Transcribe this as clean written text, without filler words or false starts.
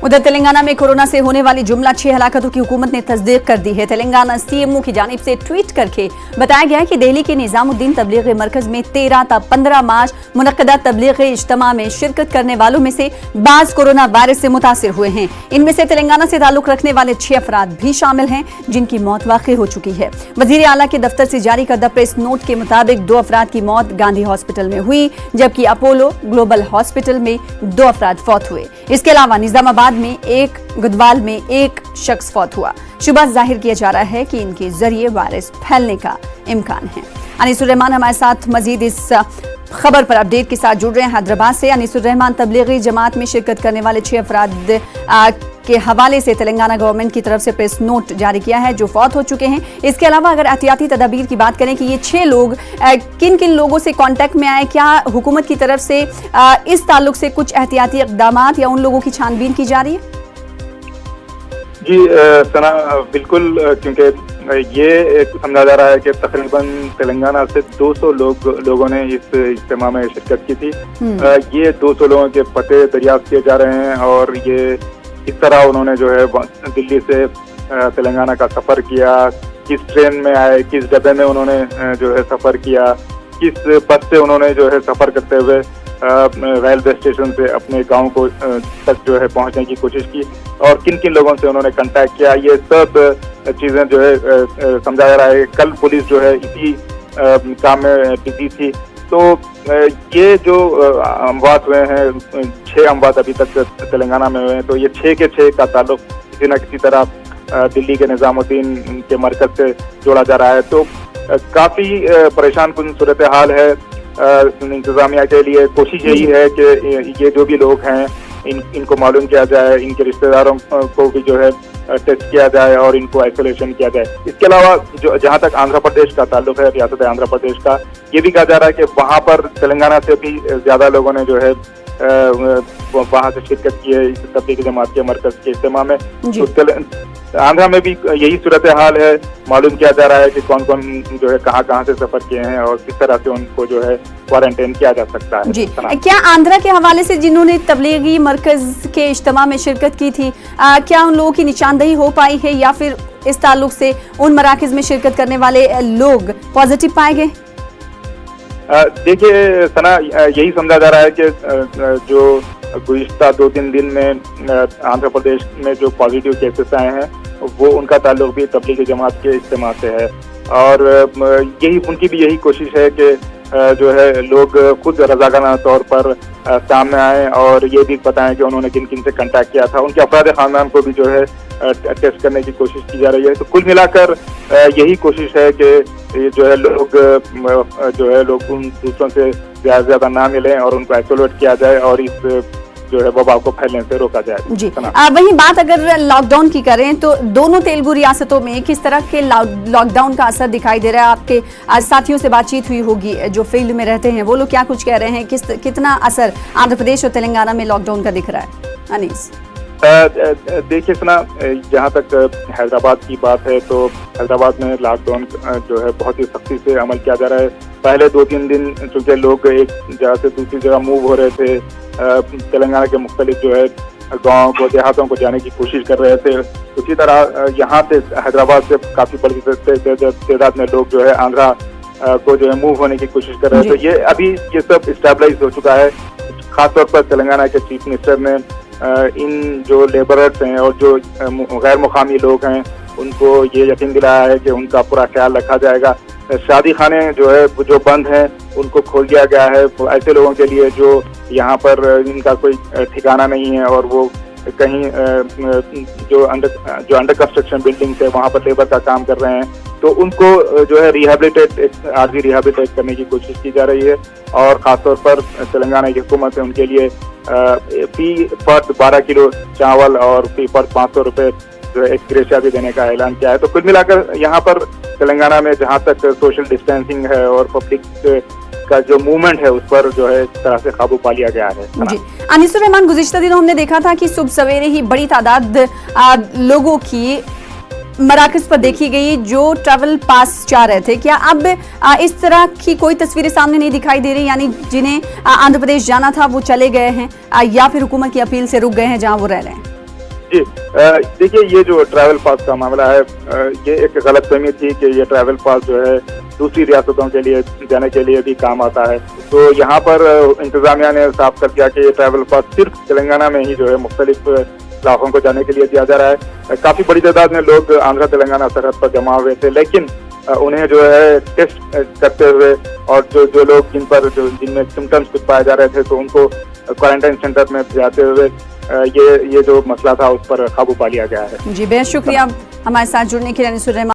उधर तेलंगाना में कोरोना से होने वाली जुमला 6 हलाकतों की हुकूमत ने तस्दीक कर दी है। तेलंगाना सीएमओ की जानिब से ट्वीट करके बताया गया है कि दिल्ली के निजामुद्दीन तबलीगी मरकज में 13 ता 15 मार्च मुनक्कदा तबलीगी इज्तिमा में शिरकत करने वालों में से बाज कोरोना वायरस से मुतासिर हुए हैं। इनमें से तेलंगाना से ताल्लुक रखने वाले 6 अफराद भी शामिल हैं, जिनकी मौत वाक़ई हो चुकी है। वजीर आला के दफ्तर से जारी करदा प्रेस नोट के मुताबिक 2 अफराद की मौत गांधी हॉस्पिटल में हुई, जबकि अपोलो ग्लोबल हॉस्पिटल में 2 अफराद फौत हुए। इसके अलावा निजामाबाद में 1, गुदवाल में 1 शख्स फौत हुआ। शुबा जाहिर किया जा रहा है कि इनके जरिए वायरस फैलने का इम्कान है। अनीसुर रहमान हमारे साथ मजीद इस खबर पर अपडेट के साथ जुड़ रहे हैं हैदराबाद से। अनीसुर रहमान, तबलीगी जमात में शिरकत करने वाले 6 अफराद के हवाले से तेलंगाना गवर्नमेंट की तरफ से प्रेस नोट जारी किया है जो फौत हो चुके हैं। इसके अलावा अगर एहतियाती तदाबीर की बात करें कि ये 6 लोग किन किन लोगों से कांटेक्ट में आए, क्या हुकूमत की तरफ से इस ताल्लुक से कुछ एहतियाती इक़दामात या उन लोगों की छानबीन की जा रही है? जी सना, बिल्कुल, क्योंकि ये समझा जा रहा है कि तकरीबन तेलंगाना से 200 लोगों ने इस इज्तिमा में शिरकत की थी। ये 200 लोगों के पते दरियाफ्त किए जा रहे हैं और ये इस तरह उन्होंने जो है दिल्ली से तेलंगाना का सफ़र किया, किस ट्रेन में आए, किस डब्बे में उन्होंने जो है सफ़र किया, किस पथ से उन्होंने जो है सफ़र करते हुए रेलवे स्टेशन से अपने गांव को तक जो है पहुंचने की कोशिश की और किन किन लोगों से उन्होंने कांटेक्ट किया, ये सब चीज़ें जो है समझा जा रहा है। कल पुलिस जो है इसी काम में बिजी थी। तो ये जो अमवात हुए हैं, 6 अमवात अभी तक तेलंगाना में हुए हैं, तो ये 6 के 6 का ताल्लुक किसी न किसी तरह दिल्ली के निजामुद्दीन के मरकज से जोड़ा जा रहा है। तो काफ़ी परेशान कुन सूरत हाल है। इंतजामिया के लिए कोशिश यही है कि ये जो भी लोग हैं इनको मालूम किया जाए, इनके रिश्तेदारों को भी जो है टेस्ट किया जाए और इनको आइसोलेशन किया जाए। इसके अलावा जो जहाँ तक आंध्र प्रदेश का ताल्लुक है, रियासत आंध्र प्रदेश का, ये भी कहा जा रहा है कि वहाँ पर तेलंगाना से भी ज़्यादा लोगों ने जो है वहाँ से शिरकत की है इस तबलीगी जमात के मरकज के इज्तिमा में। तो आंध्रा में भी यही सूरत हाल है। मालूम किया जा रहा है कि कौन कौन जो है कहाँ से सफर किए हैं और किस तरह से उनको जो है क्वारंटाइन किया जा सकता है। जी, क्या आंध्रा के हवाले से जिन्होंने तबलीगी मरकज के इज्तिमा में शिरकत की थी, क्या उन लोगों की निशानदही हो पाई है या फिर इस ताल्लुक से उन मराकज में शिरकत करने वाले लोग पॉजिटिव पाए गए? देखिए सना, यही समझा जा रहा है कि जो गुज़िश्ता 2-3 दिन में आंध्र प्रदेश में जो पॉजिटिव केसेस आए हैं वो उनका ताल्लुक भी तबलीगी जमात के इज्तिमा से है और यही उनकी भी यही कोशिश है कि जो है लोग खुद रज़ाकाराना तौर पर सामने आए और ये भी बताएं कि उन्होंने किन किन से कांटेक्ट किया था। उनके अफराद ख़ानदान को भी जो है टेस्ट करने की कोशिश की जा रही है। तो कुल मिलाकर यही कोशिश है कि जो है लोग उन दूसरों से ज़्यादा ना मिलें और उनको आइसोलेट किया जाए और इस जो है वबा को फैलने से रोका जाए। जी, वही बात अगर लॉकडाउन की करें तो दोनों तेलुगु रियासतों में किस तरह के लॉकडाउन का असर दिखाई दे रहा है? आपके साथियों से बातचीत हुई होगी जो फील्ड में रहते हैं, वो लोग क्या कुछ कह रहे हैं, कितना असर आंध्र प्रदेश और तेलंगाना में लॉकडाउन का दिख रहा है? अनीस, देखिए सुना, जहाँ तक हैदराबाद की बात है तो हैदराबाद में लॉकडाउन जो है बहुत ही सख्ती से अमल किया जा रहा है। पहले 2-3 दिन चूँकि लोग एक जगह से दूसरी जगह मूव हो रहे थे, तेलंगाना के मुख्तलिफ जो है गाँव को देहातों को जाने की कोशिश कर रहे थे, उसी तरह यहाँ से हैदराबाद से काफ़ी बड़ी तादाद में लोग जो है आंध्रा को जो है मूव होने की कोशिश कर रहे थे। ये अभी ये सब स्टेबलाइज हो चुका है। खासतौर पर तेलंगाना के चीफ मिनिस्टर ने इन जो लेबरर्स हैं और जो गैर मुकामी लोग हैं उनको ये यकीन दिलाया है कि उनका पूरा ख्याल रखा जाएगा। शादी खाने जो है जो बंद हैं उनको खोल दिया गया है ऐसे लोगों के लिए जो यहाँ पर इनका कोई ठिकाना नहीं है और वो कहीं जो अंडर कंस्ट्रक्शन बिल्डिंग है वहाँ पर लेबर का काम कर रहे हैं, तो उनको जो है आर्जी रिहेबिलिटेट करने की कोशिश की जा रही है। और ख़ासतौर पर तेलंगाना की हुकूमत है उनके लिए फी फर्द 12 किलो चावल और फी फर्द 500 रुपये जो है एक ग्रेशिया भी देने का ऐलान किया है। तो कुल मिलाकर यहाँ पर तेलंगाना में जहाँ तक सोशल डिस्टेंसिंग है और पब्लिक का जो मूवमेंट है उस पर जो है इस तरह से काबू पा लिया गया है। जी, अनीसुर रहमान, गुज़िश्ता दिनों हमने देखा था कि सुबह सवेरे ही बड़ी तादाद लोगों की मराकज पर देखी गई जो ट्रैवल पास चाह रहे थे। क्या अब इस तरह की कोई तस्वीरें सामने नहीं दिखाई दे रही, यानी जिन्हें आंध्र प्रदेश जाना था वो चले गए हैं या फिर हुकूमत की अपील से रुक गए हैं जहां वो रह रहे हैं? जी देखिए, ये जो ट्रैवल पास का मामला है, ये एक गलतफहमी थी कि ये ट्रैवल पास जो है दूसरी रियासतों के लिए जाने के लिए भी काम आता है। तो यहाँ पर इंतजामिया ने साफ कर दिया कि ये ट्रैवल पास सिर्फ तेलंगाना में ही जो है मुख्तलिफ इलाकों को जाने के लिए दिया जा रहा है। काफी बड़ी तादाद में लोग आंध्रा तेलंगाना सरहद पर जमा हुए थे, लेकिन उन्हें जो है टेस्ट करते हुए और जो लोग जिनमें सिम्टम्स कुछ पाए जा रहे थे तो उनको क्वारंटाइन सेंटर में जाते हुए ये जो मसला था उस पर काबू पा लिया गया है। जी, बेहद शुक्रिया हमारे साथ जुड़ने के लिए।